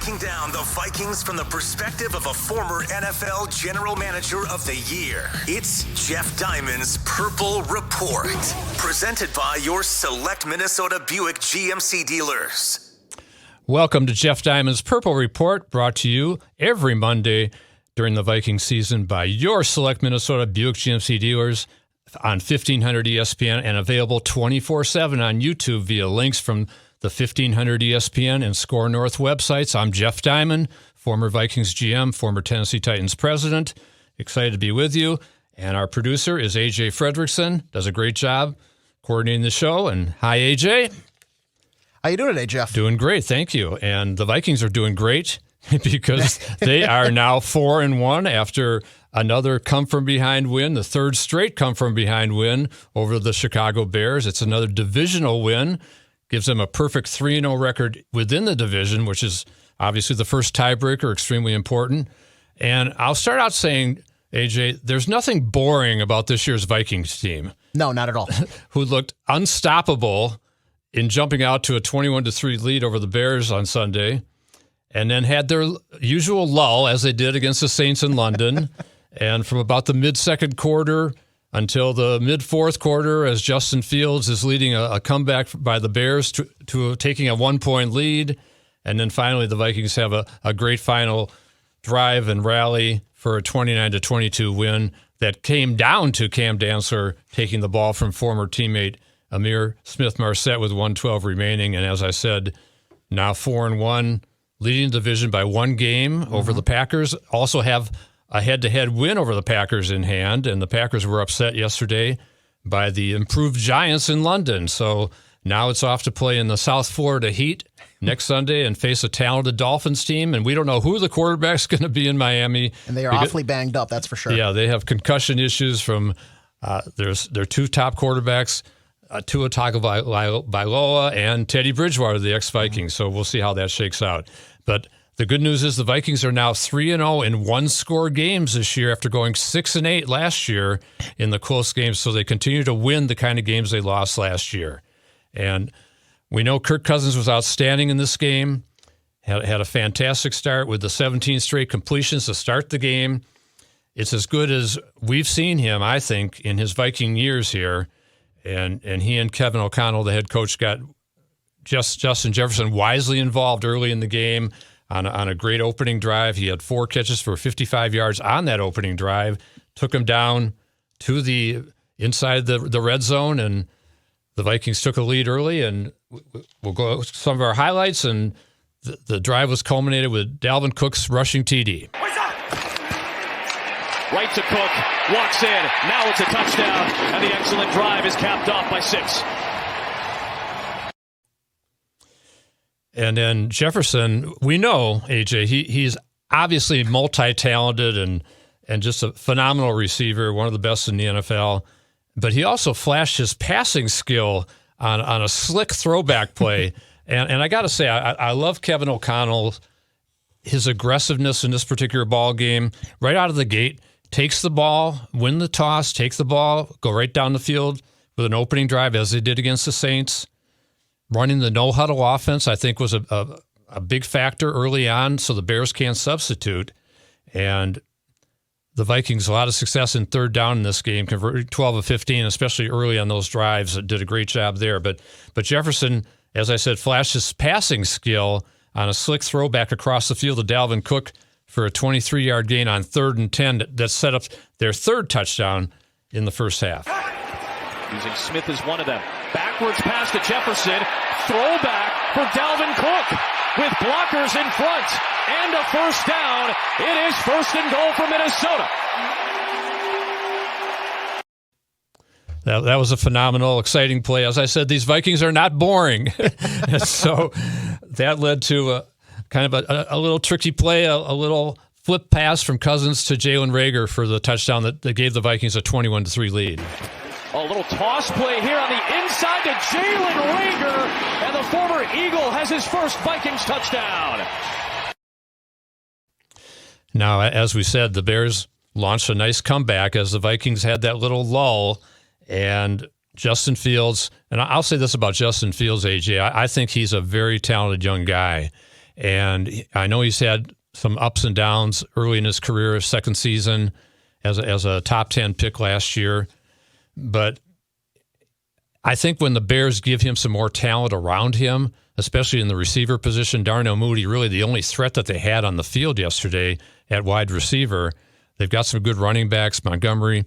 Breaking down the Vikings from the perspective of a former NFL General Manager of the Year. It's Jeff Diamond's Purple Report. Presented by your select Minnesota Buick GMC dealers. Welcome to Jeff Diamond's Purple Report, brought to you every Monday during the Viking season by your select Minnesota Buick GMC dealers on 1500 ESPN and available 24/7 on YouTube via links from the 1500 ESPN and Score North websites. I'm Jeff Diamond, former Vikings GM, former Tennessee Titans president. Excited to be with you. And our producer is AJ Fredrickson. Does a great job coordinating the show. And hi, AJ. How you doing today, Jeff? Doing great, thank you. And the Vikings are doing great because they are now 4-1 after another come-from-behind win, the third straight come-from-behind win over the Chicago Bears. It's another divisional win. Gives them a perfect 3-0 record within the division, which is obviously the first tiebreaker, extremely important. And I'll start out saying, AJ, there's nothing boring about this year's Vikings team. No, not at all. Who looked unstoppable in jumping out to a 21-3 lead over the Bears on Sunday, and then had their usual lull, as they did against the Saints in London. And from about the mid-second quarter until the mid-fourth quarter, as Justin Fields is leading a comeback by the Bears to taking a 1-point lead. And then finally the Vikings have a great final drive and rally for a 29-22 win that came down to Cam Dantzler taking the ball from former teammate Amir Smith-Marset with 1:12 remaining. And as I said, now 4-1, leading the division by one game over the Packers. Also have a head-to-head win over the Packers in hand, and the Packers were upset yesterday by the improved Giants in London. So now it's off to play in the South Florida Heat next Sunday and face a talented Dolphins team, and we don't know who the quarterback's going to be in Miami. And they are awfully banged up, that's for sure. Yeah, they have concussion issues from their two top quarterbacks, Tua Tagovailoa and Teddy Bridgewater, the ex-Vikings. So we'll see how that shakes out. But the good news is the Vikings are now 3-0 in one-score games this year after going 6-8 last year in the close games. So they continue to win the kind of games they lost last year. And we know Kirk Cousins was outstanding in this game, had a fantastic start with the 17 straight completions to start the game. It's as good as we've seen him, I think, in his Viking years here. And he and Kevin O'Connell, the head coach, got Justin Jefferson wisely involved early in the game on a great opening drive. He had 4 catches for 55 yards on that opening drive, took him down to the inside the red zone, and the Vikings took a lead early. And we'll go over some of our highlights, and the drive was culminated with Dalvin Cook's rushing TD. Right to Cook, walks in, now it's a touchdown, and the excellent drive is capped off by 6. And then Jefferson, we know, AJ, he's obviously multi-talented and just a phenomenal receiver, one of the best in the NFL. But he also flashed his passing skill on a slick throwback play. and I got to say, I love Kevin O'Connell, his aggressiveness in this particular ball game. Right out of the gate, takes the ball, win the toss, take the ball, go right down the field with an opening drive, as they did against the Saints. Running the no-huddle offense, I think, was a big factor early on, so the Bears can't substitute. And the Vikings, a lot of success in third down in this game, converted 12 of 15, especially early on those drives. Did a great job there. But Jefferson, as I said, flashed his passing skill on a slick throwback across the field to Dalvin Cook for a 23-yard gain on 3rd and 10 that set up their third touchdown in the first half. Using Smith as one of them. Backwards pass to Jefferson. Throwback for Dalvin Cook with blockers in front. And a first down. It is 1st and goal for Minnesota. That was a phenomenal, exciting play. As I said, these Vikings are not boring. And so that led to kind of a little tricky play, a little flip pass from Cousins to Jalen Reagor for the touchdown that gave the Vikings a 21-3 lead. A little toss play here on the inside to Jalen Reagor, and the former Eagle has his first Vikings touchdown. Now, as we said, the Bears launched a nice comeback as the Vikings had that little lull, and Justin Fields, and I'll say this about Justin Fields, AJ, I think he's a very talented young guy. And I know he's had some ups and downs early in his career, second season as a top 10 pick last year. But I think when the Bears give him some more talent around him, especially in the receiver position, Darnell Mooney, really the only threat that they had on the field yesterday at wide receiver. They've got some good running backs, Montgomery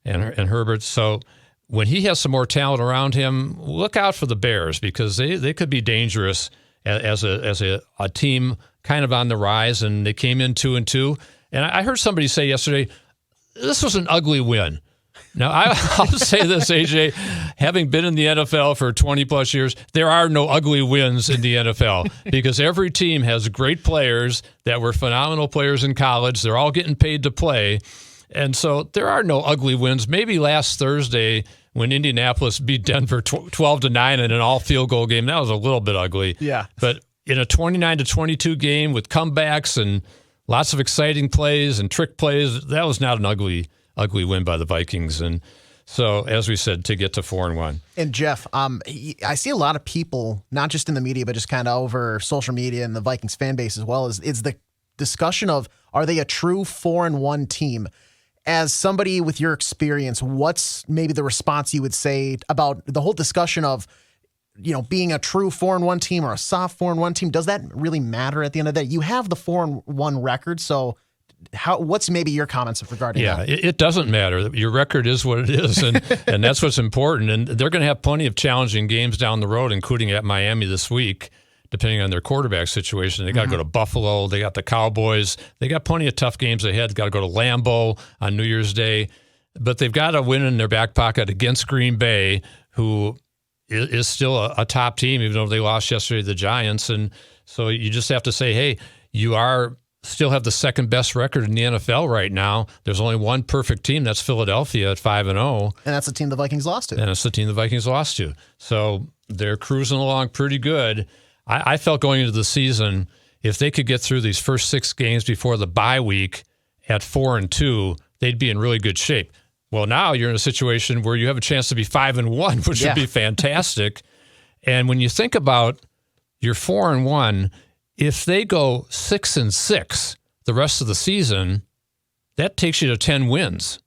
and Herbert. So when he has some more talent around him, look out for the Bears because they could be dangerous as a team kind of on the rise, and they came in 2-2. And I heard somebody say yesterday, this was an ugly win. Now, I'll say this, AJ, having been in the NFL for 20-plus years, there are no ugly wins in the NFL because every team has great players that were phenomenal players in college. They're all getting paid to play. And so there are no ugly wins. Maybe last Thursday when Indianapolis beat Denver 12-9 in an all-field goal game, that was a little bit ugly. Yeah. But in a 29-22 game with comebacks and lots of exciting plays and trick plays, that was not an ugly win by the Vikings. And so, as we said, to get to 4-1. And Jeff, I see a lot of people, not just in the media, but just kind of over social media and the Vikings fan base as well, is the discussion of, are they a true 4-1 team? As somebody with your experience, what's maybe the response you would say about the whole discussion of, being a true 4-1 team or a soft 4-1 team? Does that really matter at the end of the day? You have the 4-1 record, so what's maybe your comments regarding that? Yeah, it doesn't matter. Your record is what it is, and that's what's important. And they're going to have plenty of challenging games down the road, including at Miami this week, depending on their quarterback situation. They got to go to Buffalo. They got the Cowboys. They got plenty of tough games ahead. Got to go to Lambeau on New Year's Day. But they've got a win in their back pocket against Green Bay, who is still a top team, even though they lost yesterday to the Giants. And so you just have to say, hey, you still have the second best record in the NFL right now. There's only one perfect team. That's Philadelphia at 5-0. And that's the team the Vikings lost to. So they're cruising along pretty good. I felt going into the season, if they could get through these first 6 games before the bye week at 4-2, they'd be in really good shape. Well, now you're in a situation where you have a chance to be 5-1, which would be fantastic. And when you think about your 4-1, if they go 6-6 the rest of the season, that takes you to 10 wins,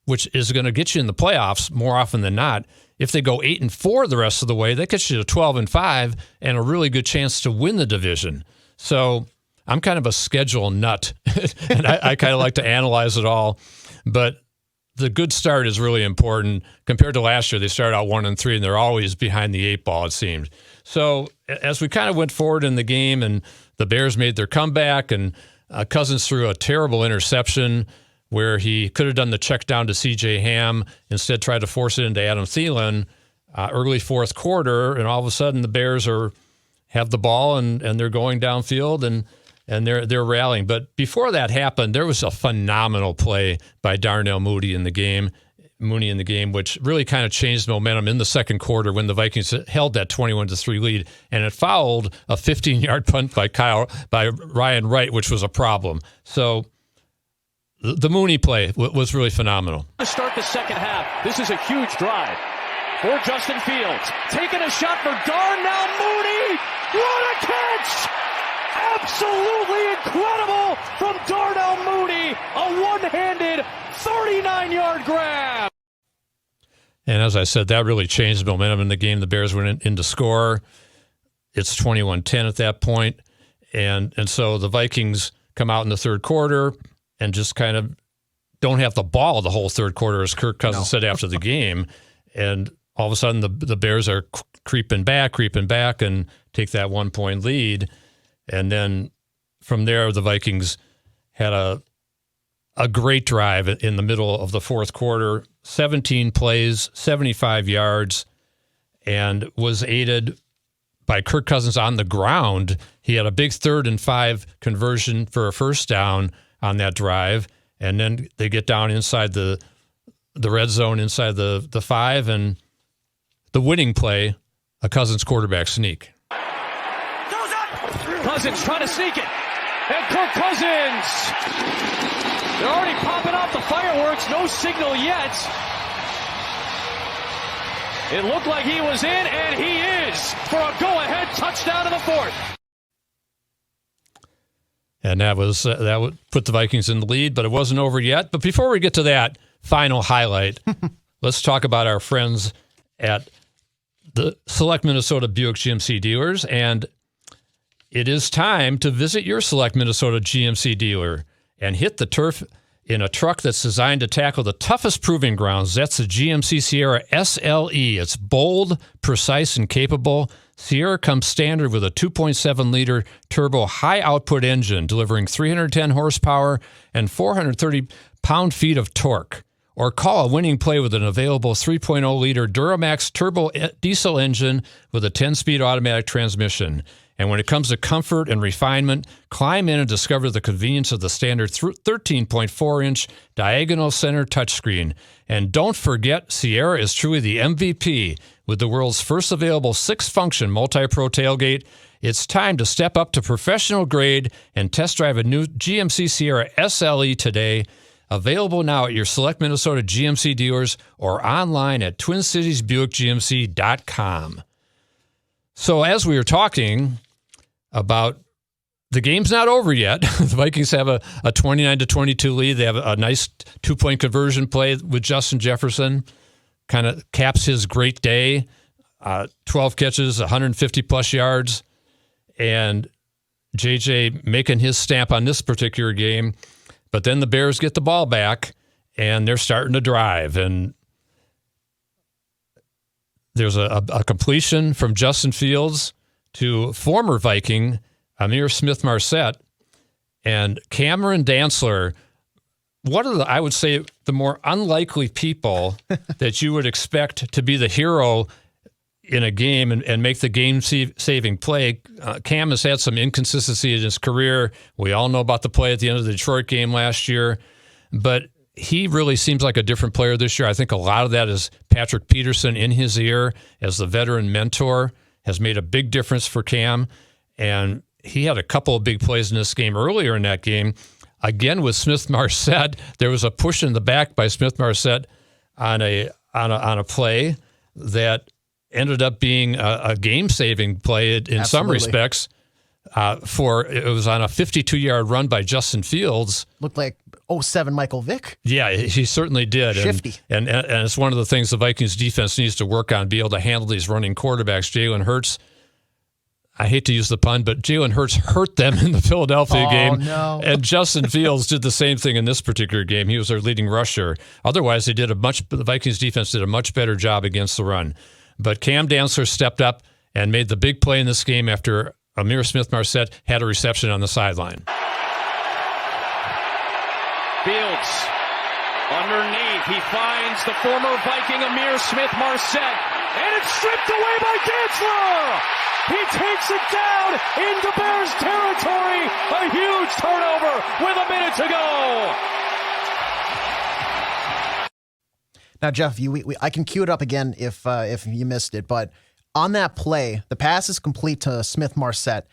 which is going to get you in the playoffs more often than not. If they go 8-4 the rest of the way, that gets you to 12-5 and a really good chance to win the division. So I'm kind of a schedule nut, and I kind of like to analyze it all. But the good start is really important. Compared to last year, they started out 1-3, and they're always behind the 8 ball, it seemed. So as we kind of went forward in the game, and the Bears made their comeback, and Cousins threw a terrible interception where he could have done the check down to C.J. Ham, instead tried to force it into Adam Thielen early fourth quarter, and all of a sudden the Bears have the ball and they're going downfield and they're rallying. But before that happened, there was a phenomenal play by Darnell Mooney in the game, which really kind of changed momentum in the second quarter when the Vikings held that 21-3 lead, and it fouled a 15-yard punt by Ryan Wright, which was a problem. So the Mooney play was really phenomenal. To start the second half, this is a huge drive for Justin Fields. Taking a shot for Darnell Mooney. What a catch! Absolutely incredible from Darnell Mooney. A one-handed 39-yard grab. And as I said, that really changed the momentum in the game. The Bears went in to score. It's 21-10 at that point. And so the Vikings come out in the third quarter and just kind of don't have the ball the whole third quarter, as Kirk Cousins said after the game. And all of a sudden the Bears are creeping back, and take that 1-point lead. And then from there, the Vikings had a great drive in the middle of the fourth quarter, 17 plays, 75 yards, and was aided by Kirk Cousins on the ground. He had a big 3rd and 5 conversion for a first down on that drive, and then they get down inside the red zone, inside the 5, and the winning play, a Cousins quarterback sneak. Cousins trying to sneak it, and Kirk Cousins! They're already popping off the fireworks, no signal yet. It looked like he was in, and he is, for a go-ahead touchdown in the fourth. And that would put the Vikings in the lead, but it wasn't over yet. But before we get to that final highlight, let's talk about our friends at the Select Minnesota Buick GMC dealers. And it is time to visit your Select Minnesota GMC dealer and hit the turf in a truck that's designed to tackle the toughest proving grounds. That's the Gmc Sierra Sle. It's bold, precise, and capable. Sierra comes standard with a 2.7-liter turbo high-output engine, delivering 310 horsepower and 430 pound-feet of torque. Or call a winning play with an available 3.0-liter Duramax turbo diesel engine with a 10-speed automatic transmission. And when it comes to comfort and refinement, climb in and discover the convenience of the standard 13.4-inch diagonal center touchscreen. And don't forget, Sierra is truly the MVP with the world's first available 6-function multi-pro tailgate. It's time to step up to professional grade and test drive a new GMC Sierra Sle today. Available now at your Select Minnesota GMC dealers or online at TwinCitiesBuickGMC.com. So as we were talking about, the game's not over yet. The Vikings have a 29-22 lead. They have a nice 2-point conversion play with Justin Jefferson. Kind of caps his great day. 12 catches, 150-plus yards. And JJ making his stamp on this particular game. But then the Bears get the ball back, and they're starting to drive. And there's a completion from Justin Fields to former Viking Amir Smith-Marset and Cam Dantzler. One of the, I would say, the more unlikely people that you would expect to be the hero in a game and make the game-saving play. Cam has had some inconsistency in his career. We all know about the play at the end of the Detroit game last year. But he really seems like a different player this year. I think a lot of that is Patrick Peterson in his ear as the veteran mentor has made a big difference for Cam. And he had a couple of big plays in this game earlier in that game. Again, with Smith-Marset, there was a push in the back by Smith-Marset on a play that ended up being a game-saving play in some respects. It was on a 52-yard run by Justin Fields. Looked like 07 Michael Vick. Yeah, he certainly did. Shifty. And it's one of the things the Vikings defense needs to work on, be able to handle these running quarterbacks. Jalen Hurts, I hate to use the pun, but Jalen Hurts hurt them in the Philadelphia game. No. And Justin Fields did the same thing in this particular game. He was their leading rusher. Otherwise, the Vikings defense did a much better job against the run. But Cam Dantzler stepped up and made the big play in this game after Amir Smith-Marset had a reception on the sideline. Fields underneath. He finds the former Viking Amir Smith-Marset, and it's stripped away by Dantzler. He takes it down into Bears territory. A huge turnover with a minute to go. Now, Jeff, I can cue it up again if you missed it, but on that play, the pass is complete to Smith-Marset,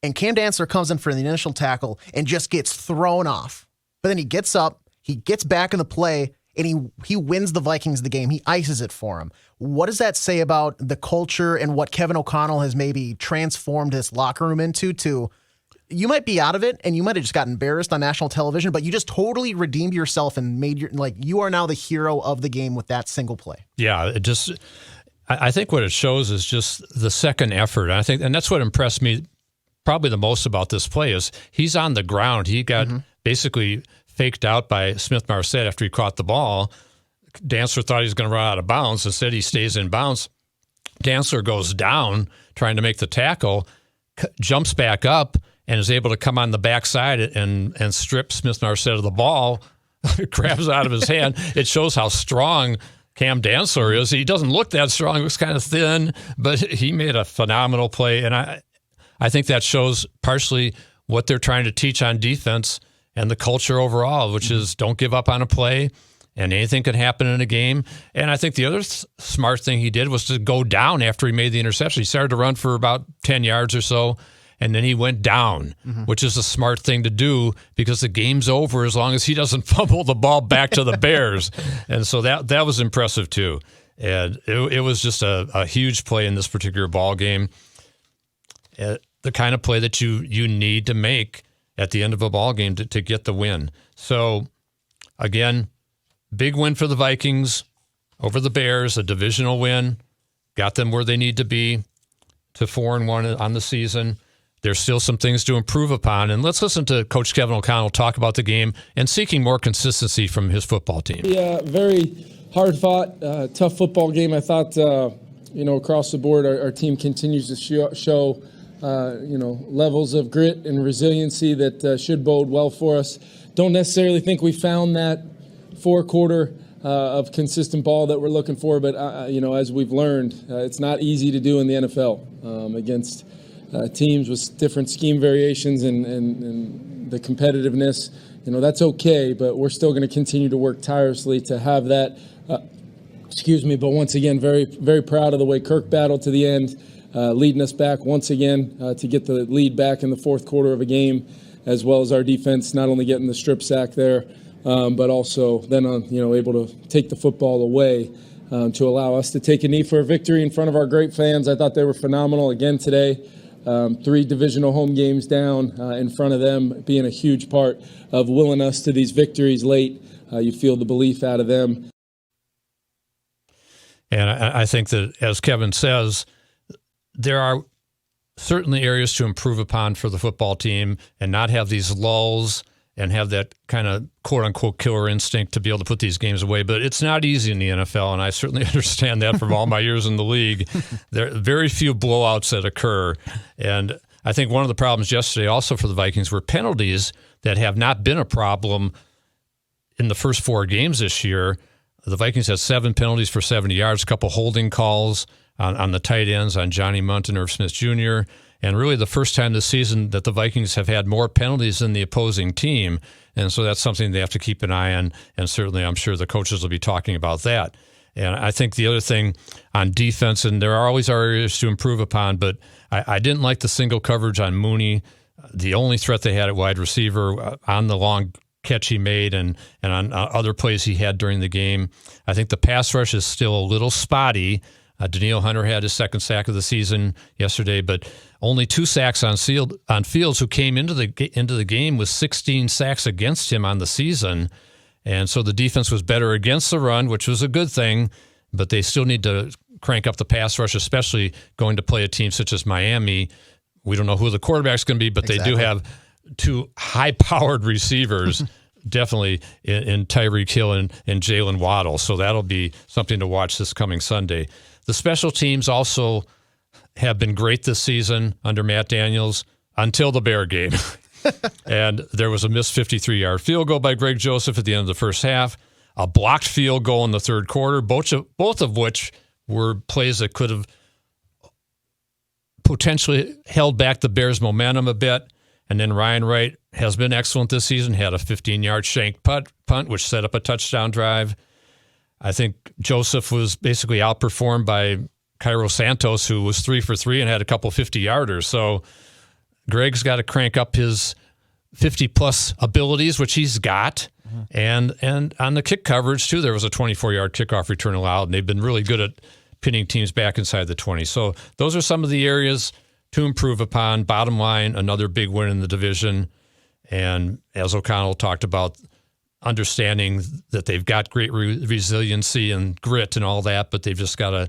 and Cam Dantzler comes in for the initial tackle and just gets thrown off. But then he gets up, he gets back in the play, and he wins the Vikings the game. He ices it for him. What does that say about the culture and what Kevin O'Connell has maybe transformed this locker room into? You might be out of it, and you might have just got embarrassed on national television, but you just totally redeemed yourself and made you are now the hero of the game with that single play. Yeah, I think what it shows is just the second effort. And that's what impressed me probably the most about this play is he's on the ground. He got basically faked out by Smith-Marset after he caught the ball. Dantzler thought he was going to run out of bounds. Instead, he stays in bounds. Dantzler goes down trying to make the tackle, jumps back up, and is able to come on the backside and strip Smith-Marset of the ball, grabs it out of his hand. It shows how strong Cam Dantzler is. He doesn't look that strong. He looks kind of thin, but he made a phenomenal play. And I think that shows partially what they're trying to teach on defense and the culture overall, which is don't give up on a play, and anything can happen in a game. And I think the other smart thing he did was to go down after he made the interception. He started to run for about 10 yards or so, and then he went down, which is a smart thing to do because the game's over as long as he doesn't fumble the ball back to the Bears. And so that was impressive too. And it was just a huge play in this particular ball game. The kind of play that you need to make at the end of a ball game to get the win. So, again, big win for the Vikings over the Bears, a divisional win, got them where they need to be to 4-1 on the season. There's still some things to improve upon. And let's listen to Coach Kevin O'Connell talk about the game and seeking more consistency from his football team. Yeah, very hard-fought, tough football game. I thought, across the board, our team continues to show levels of grit and resiliency that should bode well for us. Don't necessarily think we found that four-quarter of consistent ball that we're looking for, but, as we've learned, it's not easy to do in the NFL against teams with different scheme variations and the competitiveness. That's okay, but we're still going to continue to work tirelessly to have that. But once again, very, very proud of the way Kirk battled to the end, leading us back once again to get the lead back in the fourth quarter of a game, as well as our defense not only getting the strip sack there, but also then able to take the football away to allow us to take a knee for a victory in front of our great fans. I thought they were phenomenal again today. 3 divisional home games down in front of them being a huge part of willing us to these victories late. You feel the belief out of them. And I think that, as Kevin says, there are certainly areas to improve upon for the football team and not have these lulls and have that kind of quote-unquote killer instinct to be able to put these games away. But it's not easy in the NFL, and I certainly understand that from all my years in the league. There are very few blowouts that occur. And I think one of the problems yesterday also for the Vikings were penalties that have not been a problem in the first 4 games this year. The Vikings had 7 penalties for 70 yards, a couple holding calls on the tight ends, on Johnny Munt and Irv Smith Jr., and really the first time this season that the Vikings have had more penalties than the opposing team. And so that's something they have to keep an eye on, and certainly I'm sure the coaches will be talking about that. And I think the other thing on defense, and there are always areas to improve upon, but I didn't like the single coverage on Mooney. The only threat they had at wide receiver on the long catch he made and on other plays he had during the game. I think the pass rush is still a little spotty. Daniil Hunter had his second sack of the season yesterday, but only 2 sacks on Fields, who came into the game with 16 sacks against him on the season. And so the defense was better against the run, which was a good thing, but they still need to crank up the pass rush, especially going to play a team such as Miami. We don't know who the quarterback's going to be, but They do have 2 high-powered receivers, definitely in Tyreek Hill and Jalen Waddle. So that'll be something to watch this coming Sunday. The special teams also have been great this season under Matt Daniels until the Bear game. And there was a missed 53-yard field goal by Greg Joseph at the end of the first half, a blocked field goal in the third quarter, both of which were plays that could have potentially held back the Bears' momentum a bit. And then Ryan Wright has been excellent this season, had a 15-yard shanked punt, which set up a touchdown drive. I think Joseph was basically outperformed by Cairo Santos, who was 3 for 3 and had a couple 50-yarders. So Greg's got to crank up his 50-plus abilities, which he's got. And on the kick coverage, too, there was a 24-yard kickoff return allowed, and they've been really good at pinning teams back inside the 20. So those are some of the areas to improve upon. Bottom line, another big win in the division. And as O'Connell talked about, understanding that they've got great resiliency and grit and all that, but they've just got to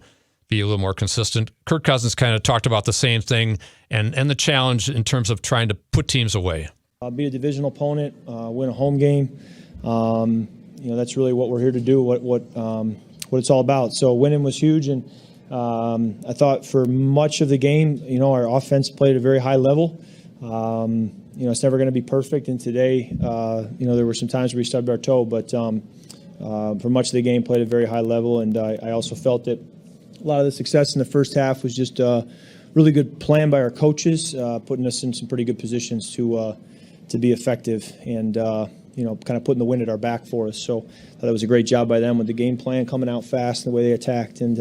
be a little more consistent. Kirk Cousins kind of talked about the same thing and the challenge in terms of trying to put teams away. Be a divisional opponent, win a home game. That's really what we're here to do, what it's all about. So winning was huge, and I thought for much of the game, our offense played at a very high level. It's never going to be perfect, and today, there were some times where we stubbed our toe, but for much of the game, played at a very high level, and I also felt that a lot of the success in the first half was just a really good plan by our coaches, putting us in some pretty good positions to be effective and, kind of putting the wind at our back for us. So I thought that was a great job by them with the game plan coming out fast and the way they attacked. And,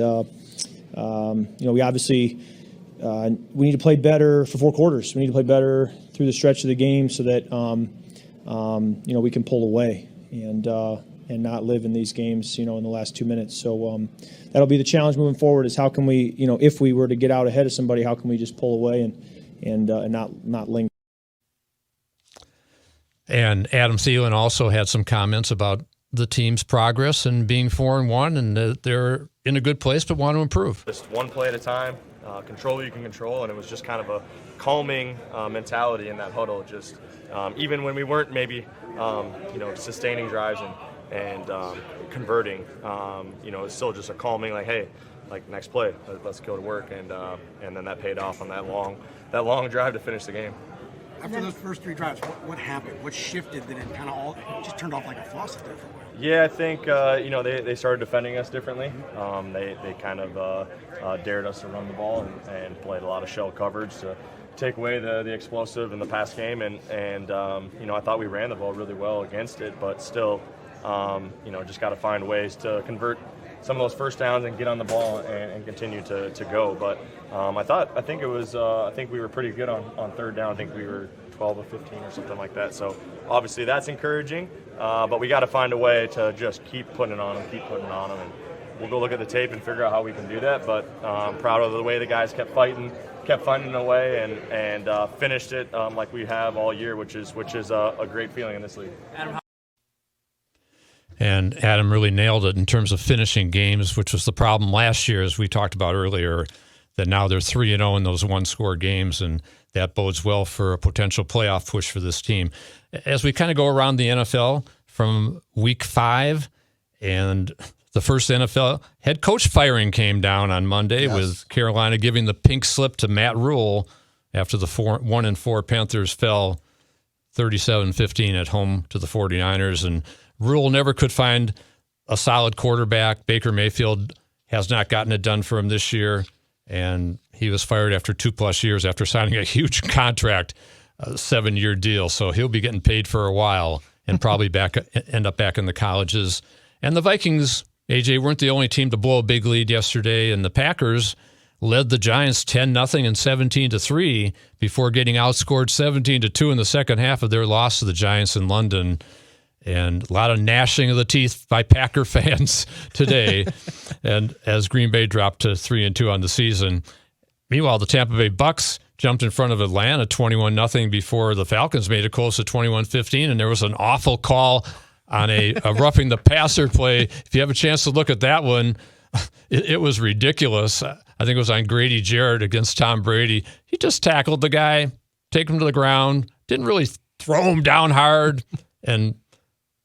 we obviously we need to play better for 4 quarters. We need to play better through the stretch of the game so that, we can pull away and not live in these games, in the last 2 minutes. So that'll be the challenge moving forward is how can we, if we were to get out ahead of somebody, how can we just pull away and not linger? And Adam Thielen also had some comments about the team's progress and being 4-1, and that they're in a good place but want to improve. Just one play at a time, control what you can control, and it was just kind of a calming mentality in that huddle. Just even when we weren't maybe sustaining drives and converting, it's still just a calming, like, hey, like, next play, let's go to work, and then that paid off on that long drive to finish the game. After those first 3 drives, what happened? What shifted that it kind of all just turned off like a faucet there for a while? Yeah, I think they started defending us differently. They kind of dared us to run the ball and played a lot of shell coverage to take away the explosive in the pass game. And I thought we ran the ball really well against it, but still, just got to find ways to convert some of those first downs and get on the ball and continue to go. But I think we were pretty good on third down. I think we were 12 of 15 or something like that. So obviously that's encouraging, but we got to find a way to just keep putting it on them, and we'll go look at the tape and figure out how we can do that. But I'm proud of the way the guys kept finding a way and finished it like we have all year, which is a great feeling in this league. And Adam really nailed it in terms of finishing games, which was the problem last year, as we talked about earlier, that now they're 3-0 in those one-score games, and that bodes well for a potential playoff push for this team. As we kind of go around the NFL from Week 5, and the first NFL head coach firing came down on Monday, with Carolina giving the pink slip to Matt Rule after the 1-4 Panthers fell 37-15 at home to the 49ers, and Rule never could find a solid quarterback. Baker Mayfield has not gotten it done for him this year, and he was fired after 2+ years after signing a huge contract, a 7-year deal. So he'll be getting paid for a while and probably end up back in the colleges. And the Vikings, AJ, weren't the only team to blow a big lead yesterday, and the Packers led the Giants 10-0 and 17-3 before getting outscored 17-2 in the second half of their loss to the Giants in London. And a lot of gnashing of the teeth by Packer fans today, and as Green Bay dropped to 3-2 on the season. Meanwhile, the Tampa Bay Bucks jumped in front of Atlanta 21-0 before the Falcons made it close to 21-15, and there was an awful call on a roughing the passer play. If you have a chance to look at that one, it was ridiculous. I think it was on Grady Jarrett against Tom Brady. He just tackled the guy, take him to the ground, didn't really throw him down hard, and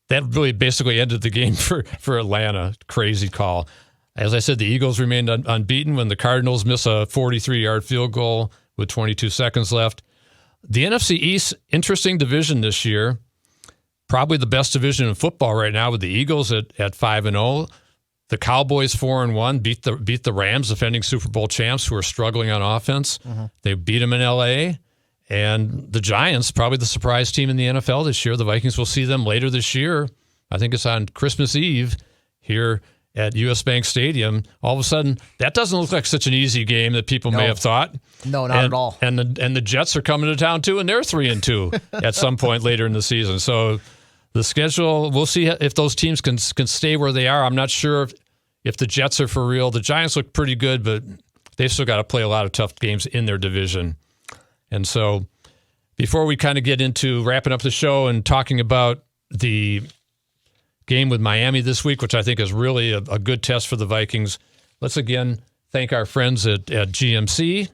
that really basically ended the game for Atlanta. Crazy call. As I said, the Eagles remained unbeaten when the Cardinals miss a 43-yard field goal with 22 seconds left. The NFC East, interesting division this year. Probably the best division in football right now, with the Eagles at 5-0. The Cowboys 4-1 beat the Rams, defending Super Bowl champs, who are struggling on offense. Mm-hmm. They beat them in L.A., and the Giants, probably the surprise team in the NFL this year. The Vikings will see them later this year. I think it's on Christmas Eve here at U.S. Bank Stadium. All of a sudden, that doesn't look like such an easy game that people may have thought. No, not at all. And the Jets are coming to town too, and they're 3-2 at some point later in the season. So the schedule, we'll see if those teams can stay where they are. I'm not sure if the Jets are for real. The Giants look pretty good, but they've still got to play a lot of tough games in their division. And so before we kind of get into wrapping up the show and talking about the game with Miami this week, which I think is really a good test for the Vikings, let's again thank our friends at GMC.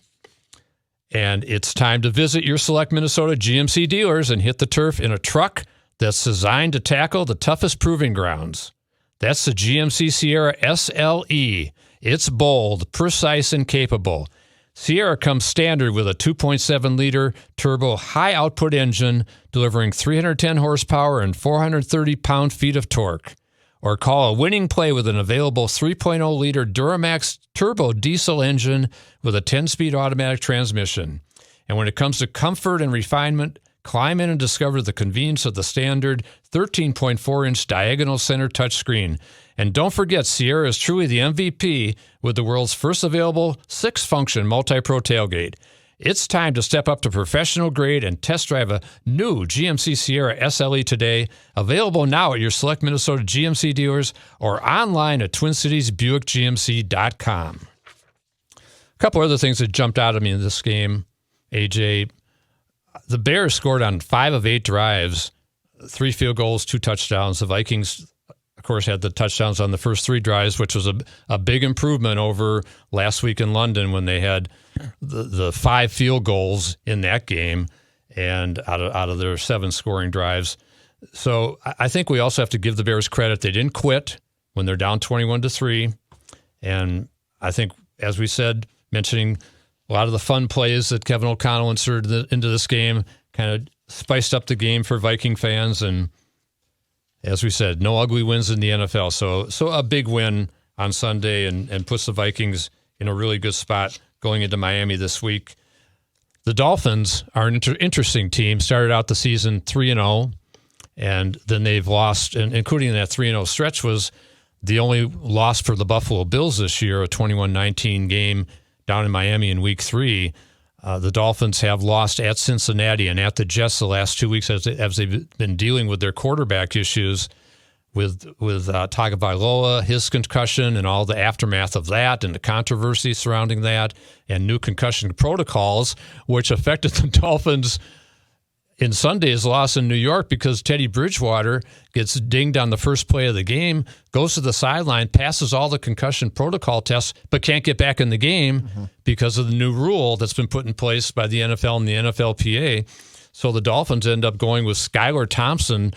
And it's time to visit your select Minnesota GMC dealers and hit the turf in a truck that's designed to tackle the toughest proving grounds. That's the GMC Sierra SLE. It's bold, precise, and capable. Sierra comes standard with a 2.7-liter turbo high-output engine delivering 310 horsepower and 430 pound-feet of torque. Or call a winning play with an available 3.0-liter Duramax turbo diesel engine with a 10-speed automatic transmission. And when it comes to comfort and refinement, climb in and discover the convenience of the standard 13.4-inch diagonal center touchscreen. And don't forget, Sierra is truly the MVP with the world's first available 6-function multi-pro tailgate. It's time to step up to professional grade and test drive a new GMC Sierra SLE today. Available now at your select Minnesota GMC dealers or online at TwinCitiesBuickGMC.com. A couple other things that jumped out at me in this game, AJ. The Bears scored on 5 of 8 drives 3 field goals, 2 touchdowns. The Vikings, of course, had the touchdowns on the first 3 drives, which was a big improvement over last week in London when they had the 5 field goals in that game and out of their 7 scoring drives. So I think we also have to give the Bears credit. They didn't quit when they're down 21-3. And I think, as we said, mentioning a lot of the fun plays that Kevin O'Connell inserted into this game kind of spiced up the game for Viking fans. And as we said, no ugly wins in the NFL. So a big win on Sunday and puts the Vikings in a really good spot going into Miami this week. The Dolphins are an interesting team. Started out the season 3-0, and then they've lost, and including that 3-0 stretch was the only loss for the Buffalo Bills this year, a 21-19 game down in Miami in Week 3. The Dolphins have lost at Cincinnati and at the Jets the last 2 weeks as they've been dealing with their quarterback issues with Tagovailoa, his concussion, and all the aftermath of that, and the controversy surrounding that, and new concussion protocols, which affected the Dolphins in Sunday's loss in New York because Teddy Bridgewater gets dinged on the first play of the game, goes to the sideline, passes all the concussion protocol tests, but can't get back in the game because of the new rule that's been put in place by the NFL and the NFLPA. So the Dolphins end up going with Skylar Thompson,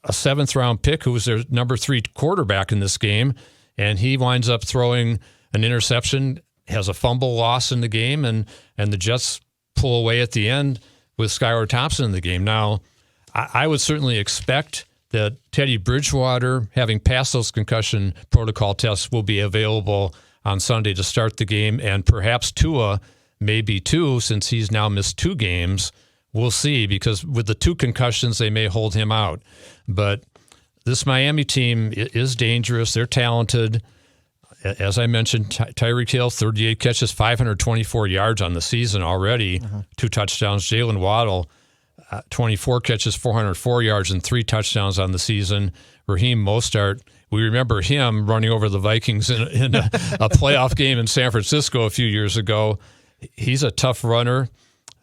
a 7th-round pick who was their number 3 quarterback in this game, and he winds up throwing an interception, has a fumble loss in the game, and the Jets pull away at the end with Skylar Thompson in the game. Now, I would certainly expect that Teddy Bridgewater, having passed those concussion protocol tests, will be available on Sunday to start the game, and perhaps Tua maybe too, since he's now missed 2 games. We'll see, because with the 2 concussions, they may hold him out. But this Miami team is dangerous. They're talented. As I mentioned, Tyreek Hill, 38 catches, 524 yards on the season already, 2 touchdowns. Jalen Waddle, 24 catches, 404 yards, and 3 touchdowns on the season. Raheem Mostert, we remember him running over the Vikings in a playoff game in San Francisco a few years ago. He's a tough runner,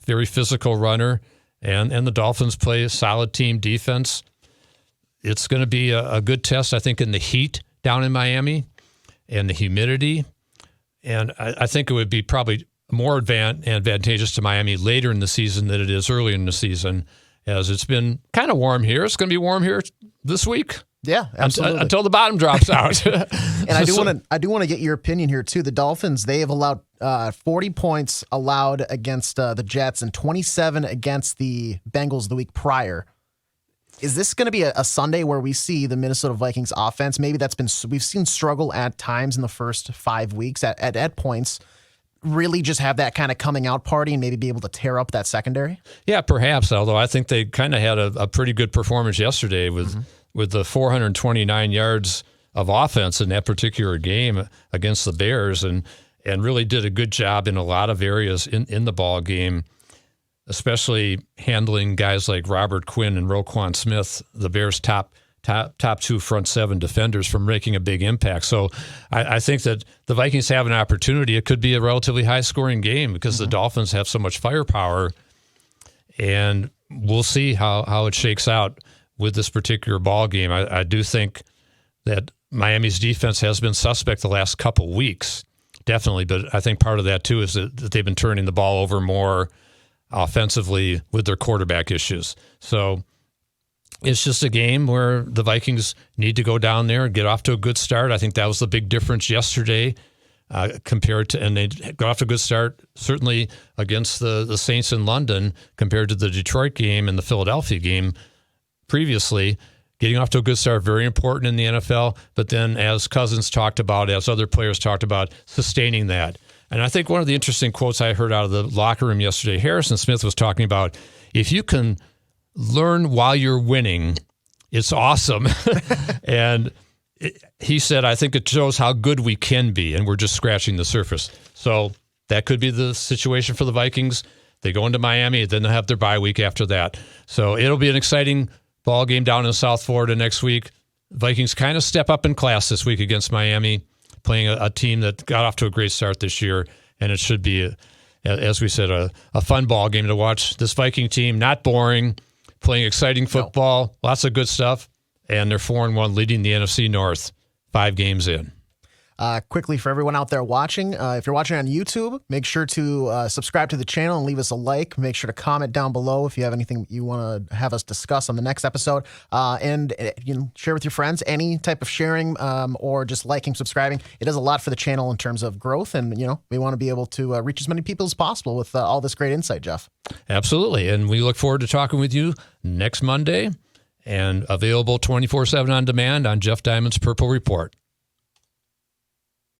very physical runner, and the Dolphins play a solid team defense. It's going to be a good test, I think, in the heat down in Miami and the humidity. And I think it would be probably more advantageous to Miami later in the season than it is early in the season, as it's been kind of warm here. It's going to be warm here this week. Yeah, absolutely. Until the bottom drops out. And I do want to get your opinion here too. The Dolphins, they have allowed 40 points allowed against the Jets and 27 against the Bengals the week prior. Is this going to be a Sunday where we see the Minnesota Vikings offense? Maybe we've seen struggle at times in the first 5 weeks at points. Really just have that kind of coming out party and maybe be able to tear up that secondary? Yeah, perhaps. Although I think they kind of had a pretty good performance yesterday with the 429 yards of offense in that particular game against the Bears, and really did a good job in a lot of areas in the ball game, especially handling guys like Robert Quinn and Roquan Smith, the Bears' top 2 front 7 defenders, from making a big impact. So I think that the Vikings have an opportunity. It could be a relatively high-scoring game because the Dolphins have so much firepower, and we'll see how it shakes out with this particular ball game. I do think that Miami's defense has been suspect the last couple weeks, definitely, but I think part of that too is that they've been turning the ball over more offensively with their quarterback issues. So it's just a game where the Vikings need to go down there and get off to a good start. I think that was the big difference yesterday compared to, and they got off to a good start certainly against the Saints in London compared to the Detroit game and the Philadelphia game previously. Getting off to a good start, very important in the NFL, but then as Cousins talked about, as other players talked about, sustaining that. And I think one of the interesting quotes I heard out of the locker room yesterday, Harrison Smith was talking about, if you can learn while you're winning, it's awesome. And he said, I think it shows how good we can be, and we're just scratching the surface. So that could be the situation for the Vikings. They go into Miami, and then they'll have their bye week after that. So it'll be an exciting ball game down in South Florida next week. Vikings kind of step up in class this week against Miami, playing a team that got off to a great start this year, and it should be, as we said, a fun ball game to watch. This Viking team, not boring, playing exciting football, lots of good stuff, and they're 4-1, leading the NFC North 5 games in. Quickly for everyone out there watching, if you're watching on YouTube, make sure to subscribe to the channel and leave us a like. Make sure to comment down below if you have anything you want to have us discuss on the next episode. And share with your friends. Any type of sharing or just liking, subscribing, it does a lot for the channel in terms of growth. And, we want to be able to reach as many people as possible with all this great insight, Jeff. Absolutely. And we look forward to talking with you next Monday, and available 24/7 on demand on Jeff Diamond's Purple Report.